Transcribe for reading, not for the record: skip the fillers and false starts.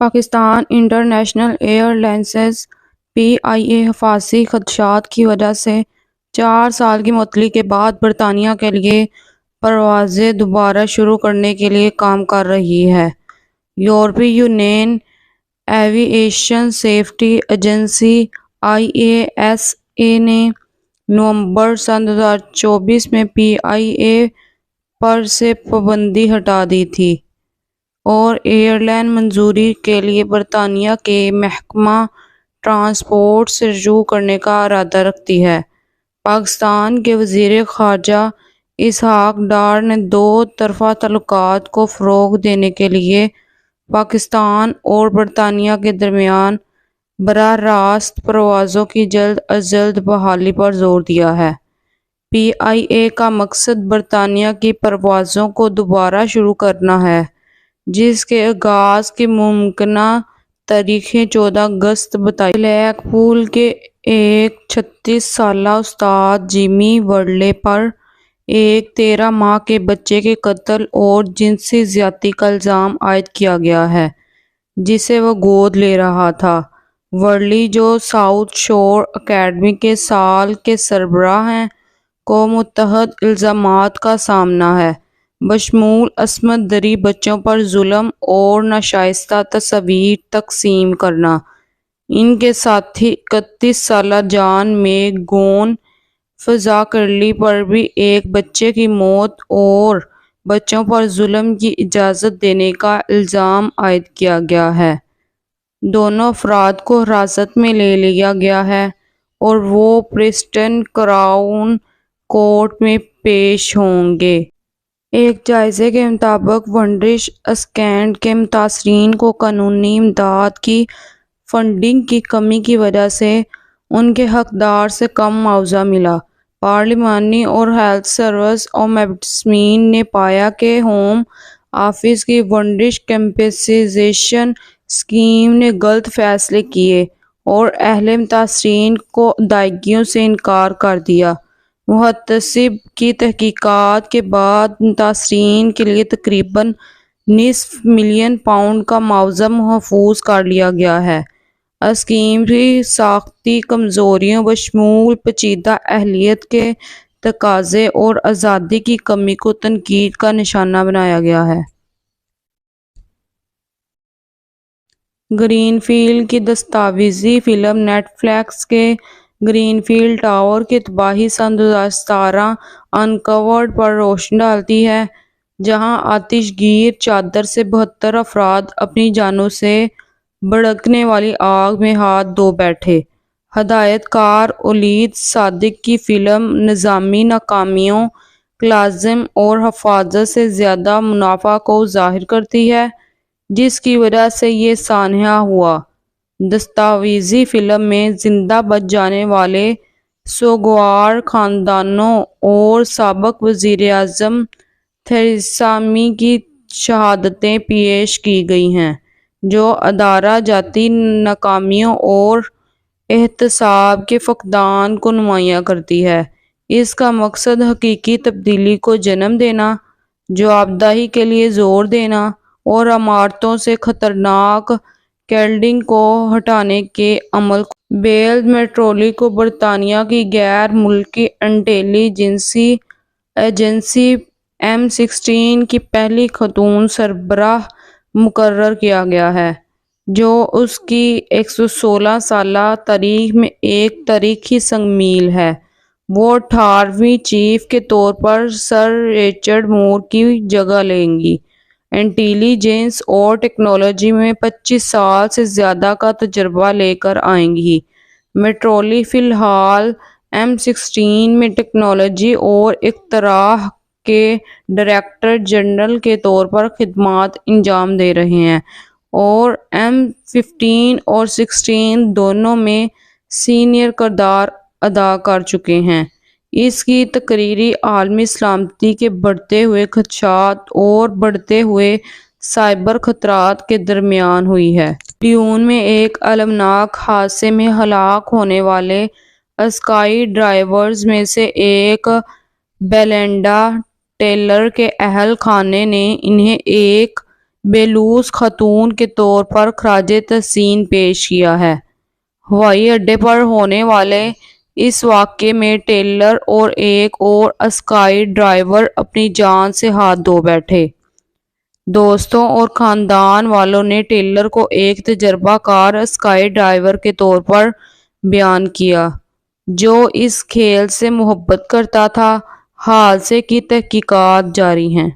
Pakistan international air lines (PIA) حفاظتی خدشات کی وجہ سے 4 سال کی معطلی کے بعد برطانیہ کے لیے پروازیں دوبارہ شروع کرنے کے لیے کام کر رہی ہے۔ یورپی یونین ایوی ایشن سیفٹی ایجنسی (IASA) نے نومبر سن 2024 میں PIA پر سے پابندی ہٹا دی تھی اور ایئر لائن منظوری کے لیے برطانیہ کے محکمہ ٹرانسپورٹ سے رجوع کرنے کا ارادہ رکھتی ہے۔ پاکستان کے وزیر خارجہ اسحاق ڈار نے دو طرفہ تعلقات کو فروغ دینے کے لیے پاکستان اور برطانیہ کے درمیان براہ راست پروازوں کی جلد از جلد بحالی پر زور دیا ہے۔ PIA کا مقصد برطانیہ کی پروازوں کو دوبارہ شروع کرنا ہے، جس کے آغاز کی ممکنہ تاریخیں 14 اگست بتائی۔ بلیک پول کے ایک 36 سالہ استاد جیمی ورڈلے پر ایک 13 ماہ کے بچے کے قتل اور جنسی زیادتی کا الزام عائد کیا گیا ہے، جسے وہ گود لے رہا تھا۔ ورڈلے، جو ساؤتھ شور اکیڈمی کے سال کے سربراہ ہیں، کو متعدد الزامات کا سامنا ہے، بشمول عصمت دری، بچوں پر ظلم اور ناشائستہ تصاویر تقسیم کرنا۔ ان کے ساتھی 31 سالہ جان میک گون فضا کرلی پر بھی ایک بچے کی موت اور بچوں پر ظلم کی اجازت دینے کا الزام عائد کیا گیا ہے۔ دونوں افراد کو حراست میں لے لیا گیا ہے اور وہ پریسٹن کراؤن کورٹ میں پیش ہوں گے۔ ایک جائزے کے مطابق ونڈرش اسکینڈل کے متاثرین کو قانونی امداد کی فنڈنگ کی کمی کی وجہ سے ان کے حقدار سے کم معاوضہ ملا۔ پارلیمانی اور ہیلتھ سروس اومبڈسمین نے پایا کہ ہوم آفس کی ونڈرش کمپنسیشن اسکیم نے غلط فیصلے کیے اور اہل متاثرین کو ادائیگیوں سے انکار کر دیا۔ محتسب کی تحقیقات کے بعد متاثرین کے لیے تقریباً £250,000 کا معاوضہ محفوظ کر لیا گیا ہے۔ اسکیم کی ساختی کمزوریوں بشمول پیچیدہ اہلیت کے تقاضے اور آزادی کی کمی کو تنقید کا نشانہ بنایا گیا ہے۔ گرین فیلڈ کی دستاویزی فلم نیٹ فلیکس کے گرین فیلڈ ٹاور کی تباہی سن 2017 انکورڈ پر روشنی ڈالتی ہے، جہاں آتش گیر چادر سے 72 افراد اپنی جانوں سے بھڑکنے والی آگ میں ہاتھ دھو بیٹھے۔ ہدایت کار ولید صادق کی فلم نظامی ناکامیوں، کلاسزم اور حفاظت سے زیادہ منافع کو ظاہر کرتی ہے، جس کی وجہ سے یہ سانحہ ہوا۔ دستاویزی فلم میں زندہ بچ جانے والے سوگوار خاندانوں اور سابق وزیر اعظم تھریسا مے کی شہادتیں پیش کی گئی ہیں، جو ادارہ جاتی ناکامیوں اور احتساب کے فقدان کو نمایاں کرتی ہے۔ اس کا مقصد حقیقی تبدیلی کو جنم دینا، جوابدہی کے لیے زور دینا اور عمارتوں سے خطرناک کیلڈنگ کو ہٹانے کے عمل کو بیل میٹرولوجی کو برطانیہ کی غیر ملکی انٹیلی جنسی ایجنسی M16 کی پہلی خاتون سربراہ مقرر کیا گیا ہے، جو اس کی 116 سالہ تاریخ میں ایک تاریخی سنگ میل ہے۔ وہ 18ویں چیف کے طور پر سر رچرڈ مور کی جگہ لیں گی۔ انٹیلی جنس اور ٹیکنالوجی میں 25 سال سے زیادہ کا تجربہ لے کر آئیں گی۔ میٹرولوجی فی الحال M16 میں ٹیکنالوجی اور اختراع کے ڈائریکٹر جنرل کے طور پر خدمات انجام دے رہے ہیں اور M15 اور 16 دونوں میں سینئر کردار ادا کر چکے ہیں۔ اس کی تقرری عالمی سلامتی کے بڑھتے ہوئے خدشات اور بڑھتے ہوئے سائبر خطرات کے درمیان ہوئی ہے۔ لیون میں ایک المناک حادثے میں ہلاک ہونے والے اسکائی ڈرائیورز میں سے ایک بیلنڈا ٹیلر کے اہل خانے نے انہیں ایک بیلوس خاتون کے طور پر خراج تحسین پیش کیا ہے۔ ہوائی اڈے پر ہونے والے اس واقعے میں ٹیلر اور ایک اور اسکائی ڈرائیور اپنی جان سے ہاتھ دھو بیٹھے۔ دوستوں اور خاندان والوں نے ٹیلر کو ایک تجربہ کار اسکائی ڈرائیور کے طور پر بیان کیا جو اس کھیل سے محبت کرتا تھا۔ حادثے کی تحقیقات جاری ہیں۔